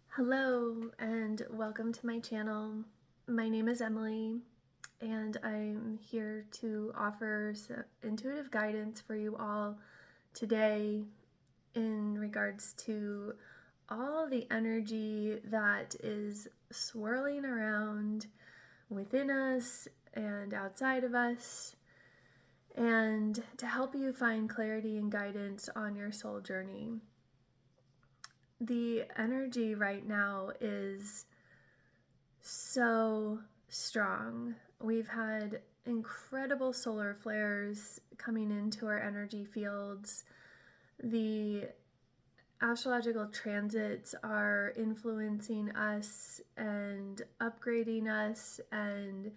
Hello and welcome to my channel. My name is Emily and I'm here to offer some intuitive guidance for you all today in regards to all the energy that is swirling around within us and outside of us, and to help you find clarity and guidance on your soul journey. The energy right now is so strong. We've had incredible solar flares coming into our energy fields. The astrological transits are influencing us and upgrading us and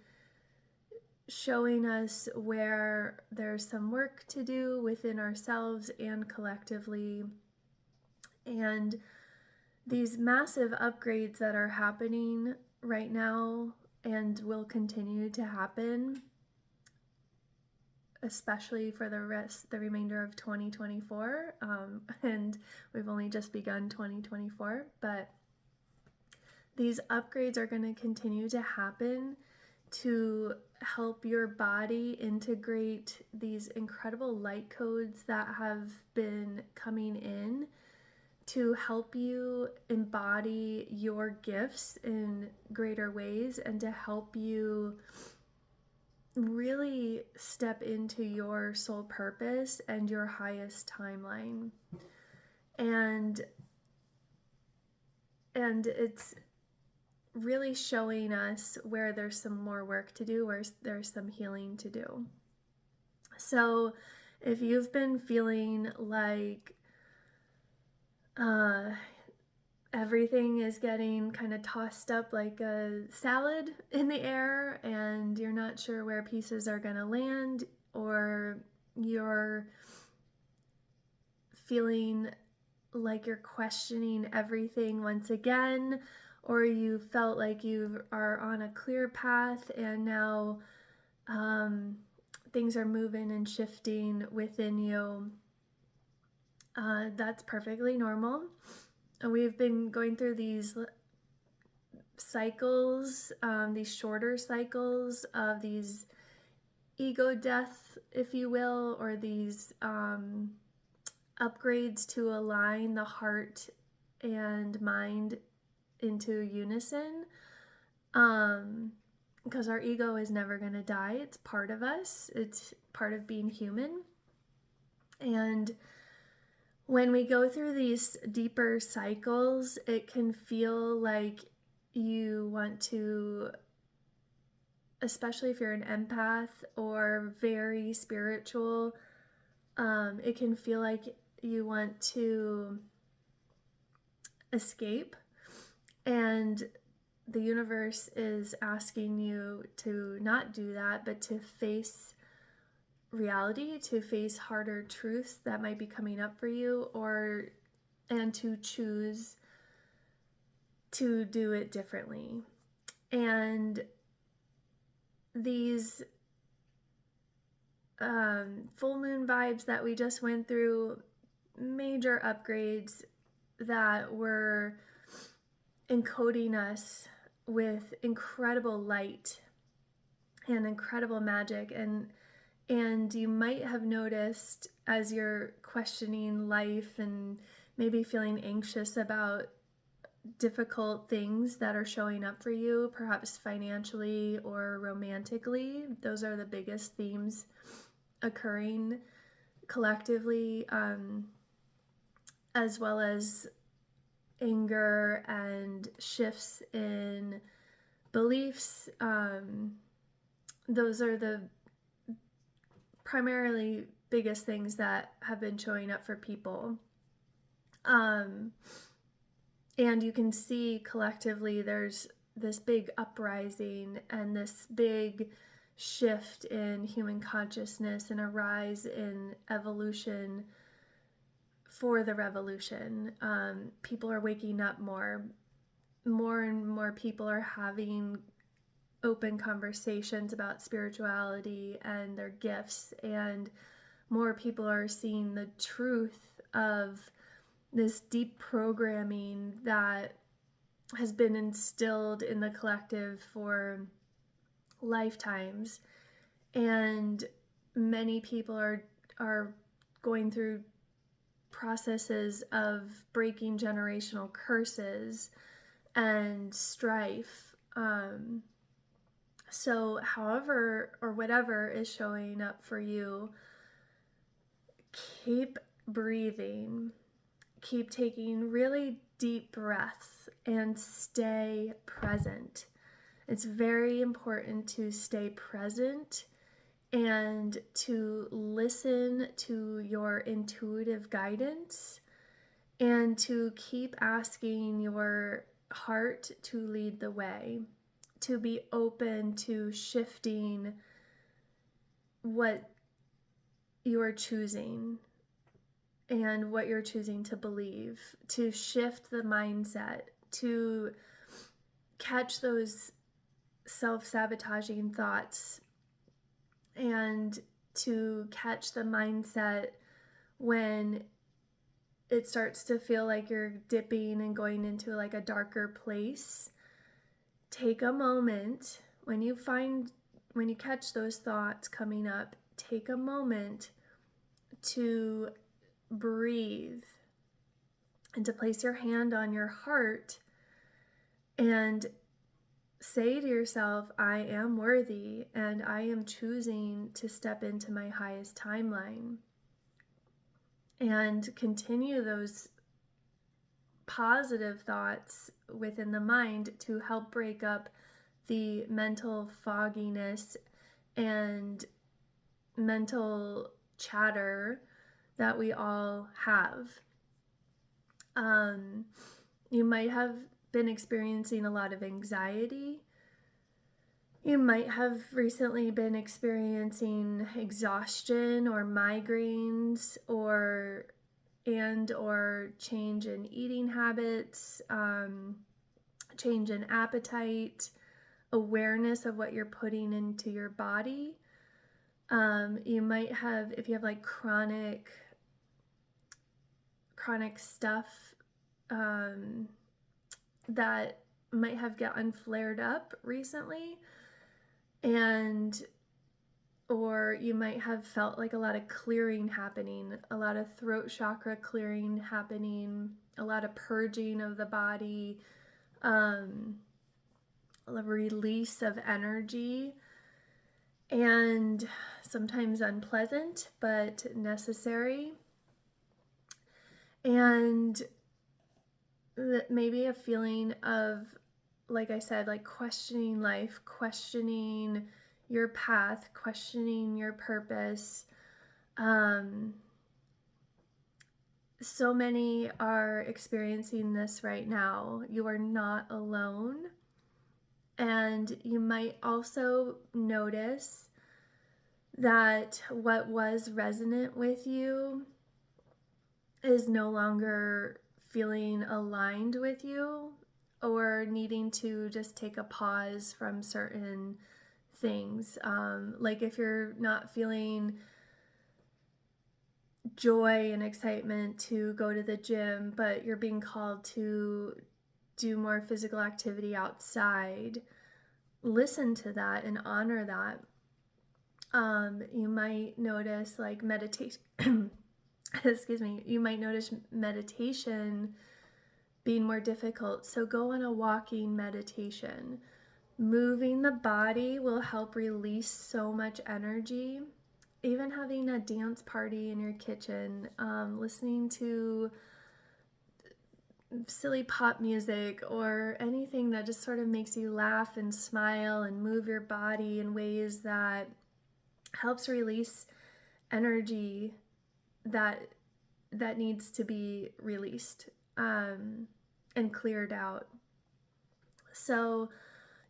showing us where there's some work to do within ourselves and collectively. And these massive upgrades that are happening right now and will continue to happen, especially for the remainder of 2024, and we've only just begun 2024, but these upgrades are going to continue to happen to help your body integrate these incredible light codes that have been coming in to help you embody your gifts in greater ways and to help you really step into your soul purpose and your highest timeline. And it's really showing us where there's some more work to do, where there's some healing to do. So if you've been feeling like everything is getting kind of tossed up like a salad in the air and you're not sure where pieces are going to land, or you're feeling like you're questioning everything once again, or you felt like you are on a clear path and now things are moving and shifting within you, that's perfectly normal. We've been going through these cycles, these shorter cycles of these ego death, if you will, or these upgrades to align the heart and mind into unison, because our ego is never going to die. It's part of us. It's part of being human. And when we go through these deeper cycles, it can feel like you want to, especially if you're an empath or very spiritual, it can feel like you want to escape. And the universe is asking you to not do that, but to face reality, to face harder truths that might be coming up for you, and to choose to do it differently. And these full moon vibes that we just went through, major upgrades that were encoding us with incredible light and incredible magic. And you might have noticed, as you're questioning life and maybe feeling anxious about difficult things that are showing up for you, perhaps financially or romantically, those are the biggest themes occurring collectively, as well as anger and shifts in beliefs. Those are the primarily biggest things that have been showing up for people. And you can see collectively there's this big uprising and this big shift in human consciousness and a rise in evolution for the revolution. People are waking up more and more people are having open conversations about spirituality and their gifts, and more people are seeing the truth of this deep programming that has been instilled in the collective for lifetimes. And many people are going through processes of breaking generational curses and strife. So however or whatever is showing up for you, keep breathing, keep taking really deep breaths, and stay present. It's very important to stay present and to listen to your intuitive guidance and to keep asking your heart to lead the way, to be open to shifting what you're choosing and what you're choosing to believe, to shift the mindset, to catch those self-sabotaging thoughts, and to catch the mindset when it starts to feel like you're dipping and going into like a darker place. Take a moment when you catch those thoughts coming up, take a moment to breathe and to place your hand on your heart and say to yourself, I am worthy and I am choosing to step into my highest timeline. And continue those positive thoughts within the mind to help break up the mental fogginess and mental chatter that we all have. You might have been experiencing a lot of anxiety. You might have recently been experiencing exhaustion or migraines or change in eating habits, change in appetite, awareness of what you're putting into your body. You might have, if you have like chronic stuff that might have gotten flared up recently, or you might have felt like a lot of clearing happening, a lot of throat chakra clearing happening, a lot of purging of the body, a release of energy, and sometimes unpleasant but necessary. And maybe a feeling of, like I said, like questioning life, questioning your path, questioning your purpose. So many are experiencing this right now. You are not alone. And you might also notice that what was resonant with you is no longer feeling aligned with you, or needing to just take a pause from certain things. Like if you're not feeling joy and excitement to go to the gym, but you're being called to do more physical activity outside, listen to that and honor that. You might notice like meditation, you might notice meditation being more difficult. So go on a walking meditation. Moving the body will help release so much energy. Even having a dance party in your kitchen, listening to silly pop music or anything that just sort of makes you laugh and smile and move your body in ways that helps release energy that needs to be released and cleared out. So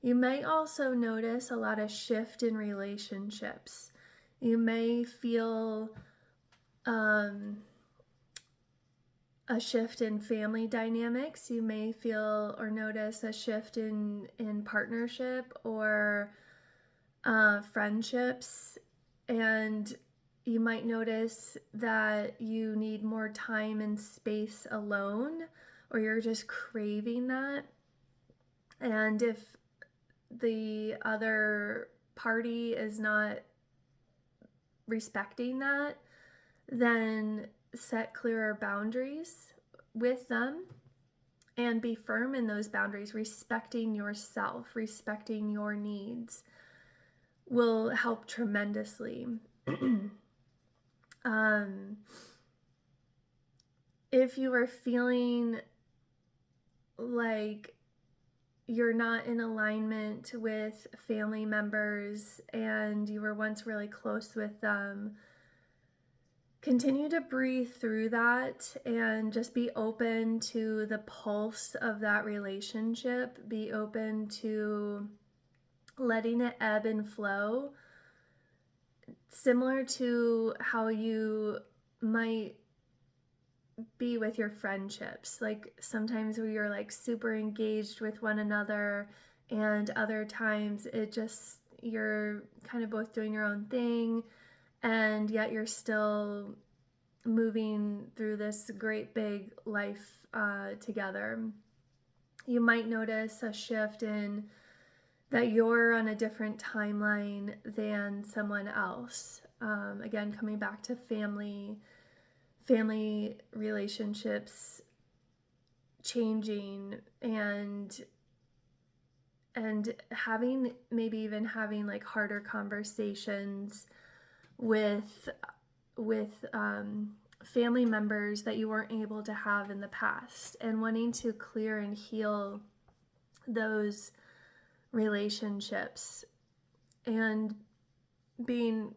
you may also notice a lot of shift in relationships. You may feel a shift in family dynamics. You may feel or notice a shift in partnership or friendships. And You might notice that you need more time and space alone, or you're just craving that. And if the other party is not respecting that, then set clearer boundaries with them and be firm in those boundaries. Respecting yourself, respecting your needs will help tremendously. If you are feeling like you're not in alignment with family members and you were once really close with them, continue to breathe through that and just be open to the pulse of that relationship. Be open to letting it ebb and flow, similar to how you might be with your friendships. Like sometimes we are like super engaged with one another, and other times it just, you're kind of both doing your own thing, and yet you're still moving through this great big life together. You might notice a shift in that you're on a different timeline than someone else. Again, coming back to family relationships changing, and having, maybe even having like harder conversations with family members that you weren't able to have in the past, and wanting to clear and heal those relationships, and being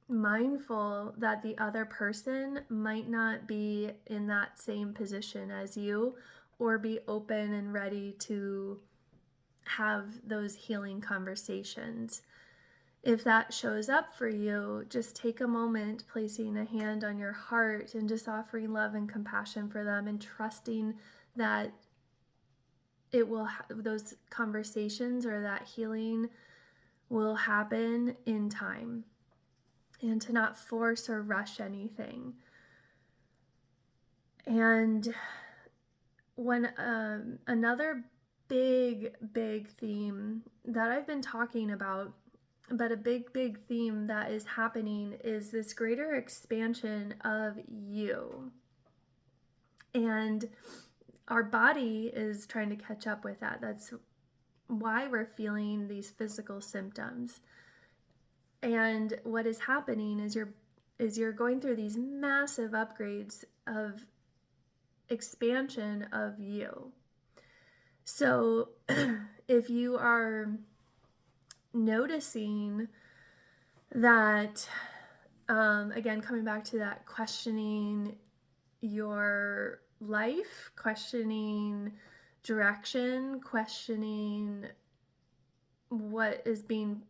mindful that the other person might not be in that same position as you, or be open and ready to have those healing conversations. If that shows up for you, just take a moment, placing a hand on your heart and just offering love and compassion for them, and trusting that it will those conversations or that healing will happen in time, and to not force or rush anything. And when another big theme that I've been talking about, but a big theme that is happening, is this greater expansion of you. And our body is trying to catch up with that. That's why we're feeling these physical symptoms. And what is happening is you're going through these massive upgrades of expansion of you. So if you are noticing that, again, coming back to that, questioning your life, questioning direction, questioning what is being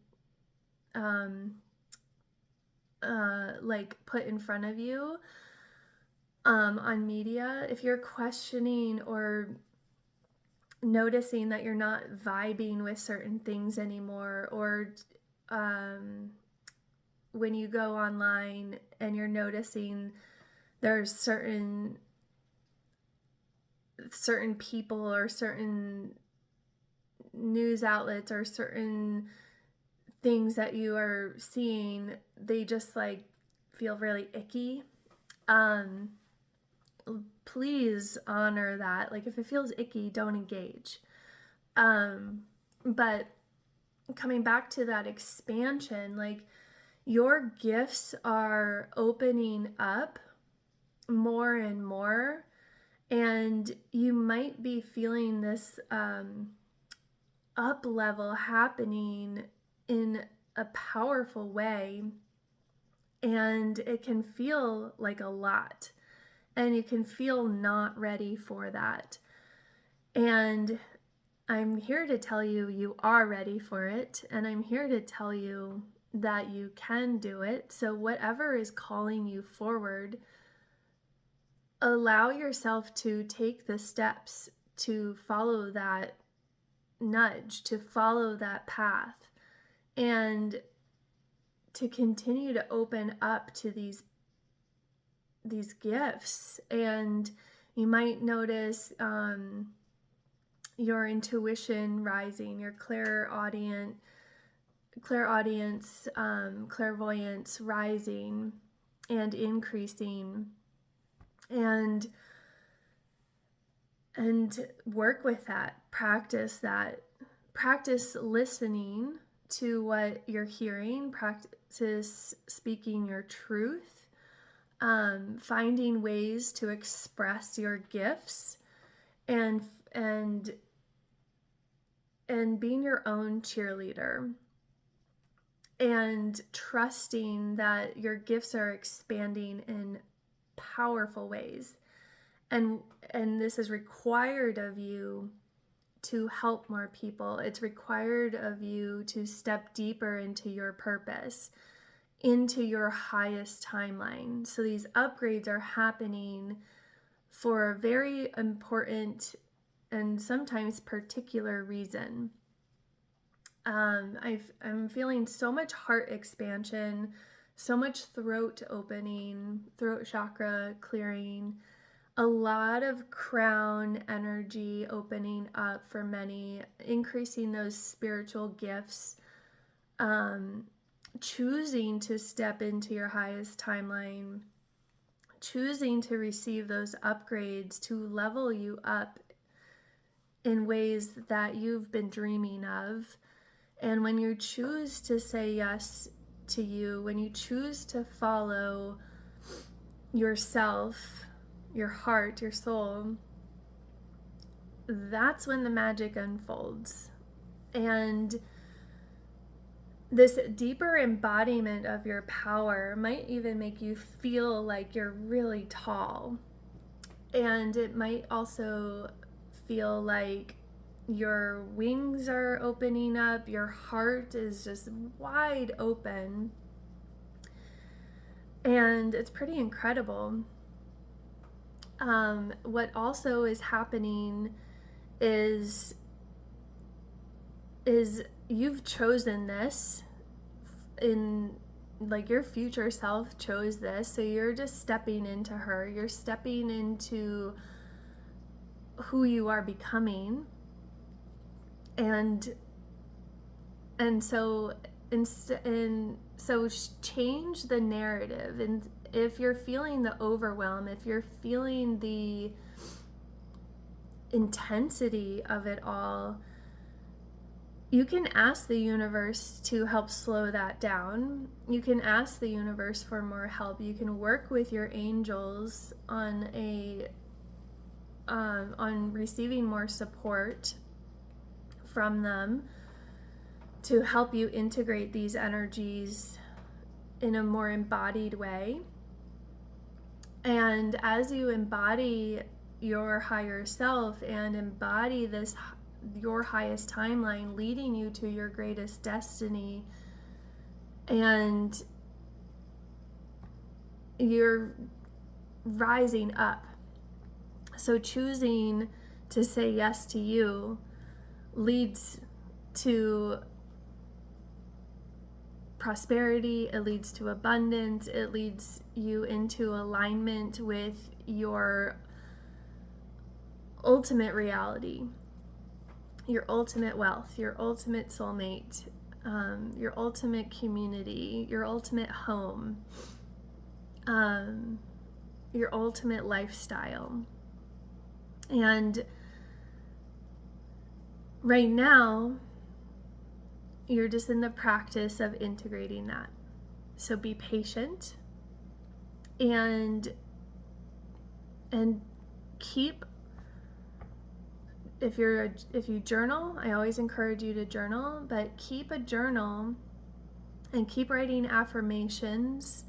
like put in front of you on media, if you're questioning or noticing that you're not vibing with certain things anymore, or when you go online and you're noticing there's certain people or certain news outlets or certain things that you are seeing, they just like feel really icky, please honor that. Like if it feels icky, don't engage. But coming back to that expansion, like your gifts are opening up more and more, and you might be feeling this up level happening in a powerful way, and it can feel like a lot, and you can feel not ready for that. And I'm here to tell you you are ready for it, and I'm here to tell you that you can do it. So whatever is calling you forward, allow yourself to take the steps to follow that nudge, to follow that path, and to continue to open up to these gifts. And you might notice your intuition rising, your clairaudience, clairvoyance rising and increasing, and work with that, practice listening to what you're hearing, practice speaking your truth, finding ways to express your gifts, and being your own cheerleader, and trusting that your gifts are expanding in powerful ways. And this is required of you to help more people. It's required of you to step deeper into your purpose, into your highest timeline. So these upgrades are happening for a very important and sometimes particular reason. I'm feeling so much heart expansion, so much throat opening, throat chakra clearing, a lot of crown energy opening up for many, increasing those spiritual gifts, choosing to step into your highest timeline, choosing to receive those upgrades to level you up in ways that you've been dreaming of. And when you choose to say yes to you, when you choose to follow yourself, your heart, your soul, that's when the magic unfolds. And this deeper embodiment of your power might even make you feel like you're really tall. And it might also feel like your wings are opening up, your heart is just wide open. And it's pretty incredible. What also is happening is you've chosen this, in like your future self chose this, so you're just stepping into her, you're stepping into who you are becoming. And so change the narrative. And if you're feeling the overwhelm, if you're feeling the intensity of it all, you can ask the universe to help slow that down. You can ask the universe for more help. You can work with your angels on receiving more support from them to help you integrate these energies in a more embodied way. And as you embody your higher self and embody this, your highest timeline leading you to your greatest destiny, and you're rising up. So choosing to say yes to you leads to prosperity, it leads to abundance, it leads you into alignment with your ultimate reality, your ultimate wealth, your ultimate soulmate, your ultimate community, your ultimate home, your ultimate lifestyle. And right now, you're just in the practice of integrating that. So be patient and keep, if you journal, I always encourage you to journal, but keep a journal and keep writing affirmations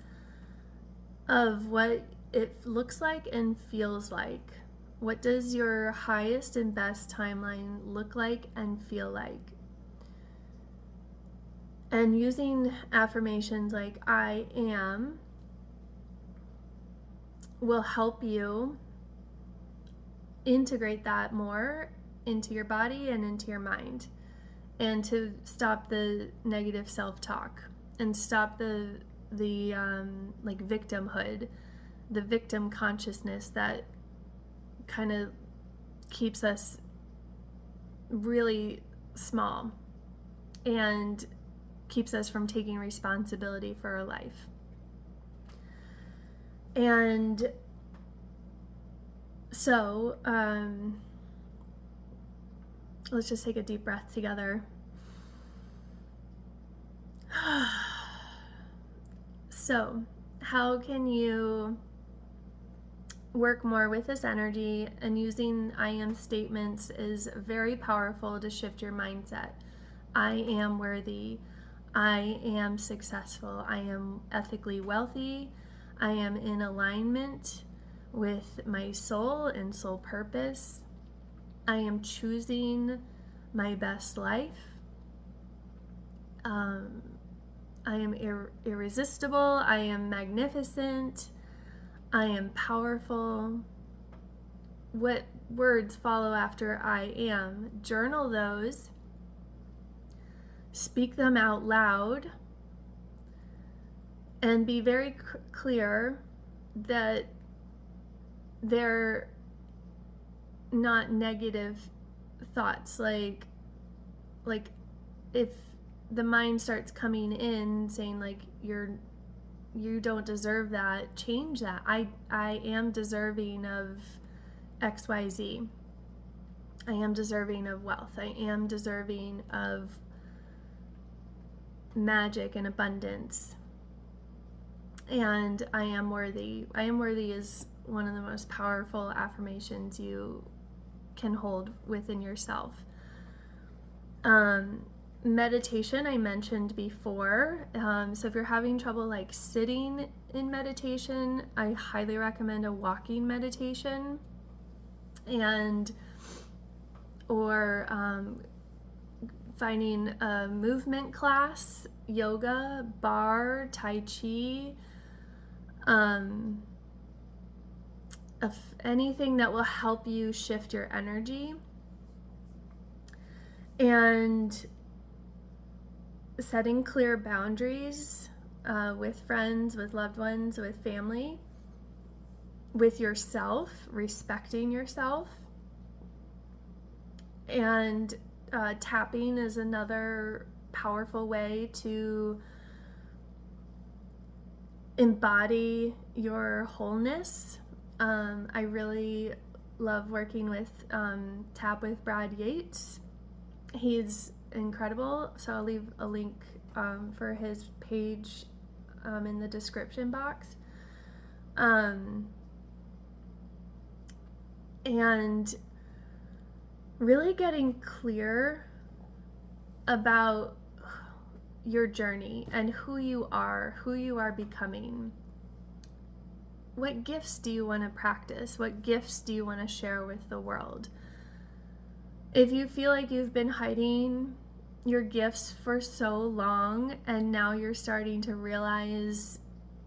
of what it looks like and feels like. What does your highest and best timeline look like and feel like? And using affirmations like I am will help you integrate that more into your body and into your mind, and to stop the negative self-talk. and stop the like victimhood, the victim consciousness that kind of keeps us really small and keeps us from taking responsibility for our life. And so let's just take a deep breath together. So, how can you work more with this energy? And using I am statements is very powerful to shift your mindset. I am worthy. I am successful. I am ethically wealthy. I am in alignment with my soul and soul purpose. I am choosing my best life. I am irresistible. I am magnificent. I am powerful. What words follow after I am? Journal those. Speak them out loud. And be very clear that they're not negative thoughts. Like if the mind starts coming in saying like you don't deserve that, change that. I am deserving of XYZ. I am deserving of wealth. I am deserving of magic and abundance. And I am worthy. I am worthy is one of the most powerful affirmations you can hold within yourself. Meditation I mentioned before. So if you're having trouble like sitting in meditation, I highly recommend a walking meditation, or finding a movement class, yoga, bar, tai chi, anything that will help you shift your energy. And setting clear boundaries with friends, with loved ones, with family, with yourself, respecting yourself. And tapping is another powerful way to embody your wholeness. I really love working with Tap with Brad Yates. He's incredible, so I'll leave a link for his page in the description box. And really getting clear about your journey and who you are becoming. What gifts do you want to practice? What gifts do you want to share with the world? If you feel like you've been hiding your gifts for so long and now you're starting to realize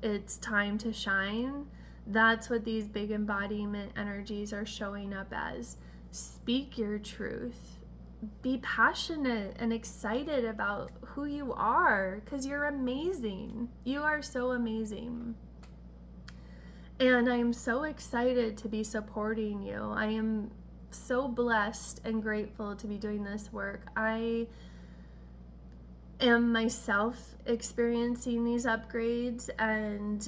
it's time to shine, that's what these big embodiment energies are showing up as. Speak your truth. Be passionate and excited about who you are, because you're amazing. You are so amazing. And I'm so excited to be supporting you. I am so blessed and grateful to be doing this work. I am myself experiencing these upgrades and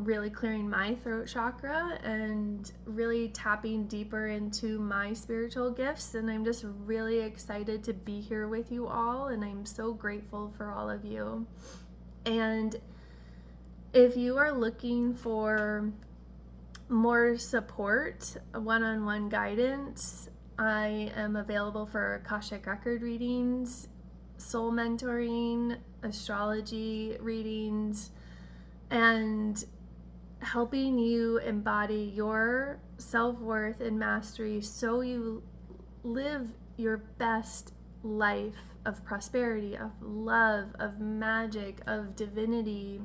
really clearing my throat chakra and really tapping deeper into my spiritual gifts. And I'm just really excited to be here with you all, and I'm so grateful for all of you. And if you are looking for more support, one-on-one guidance, I am available for akashic record readings, soul mentoring, astrology readings, and helping you embody your self-worth and mastery so you live your best life of prosperity, of love, of magic, of divinity,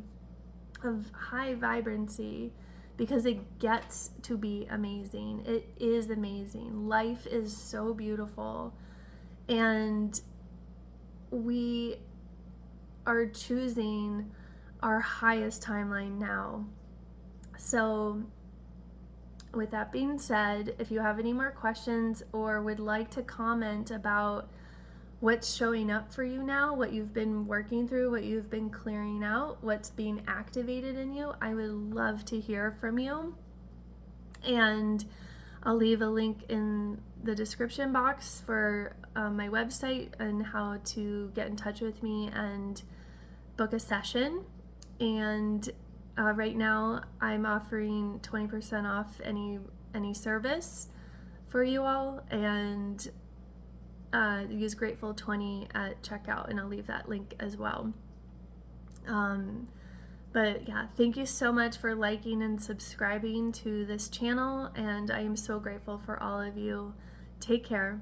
of high vibrancy, because it gets to be amazing. It is amazing. Life is so beautiful, and we are choosing our highest timeline now. So with that being said, if you have any more questions or would like to comment about what's showing up for you now, what you've been working through, what you've been clearing out, what's being activated in you, I would love to hear from you. And I'll leave a link in the description box for my website and how to get in touch with me and book a session. And right now I'm offering 20% off any service for you all, and use Grateful 20 at checkout, and I'll leave that link as well. But yeah, thank you so much for liking and subscribing to this channel, and I am so grateful for all of you. Take care.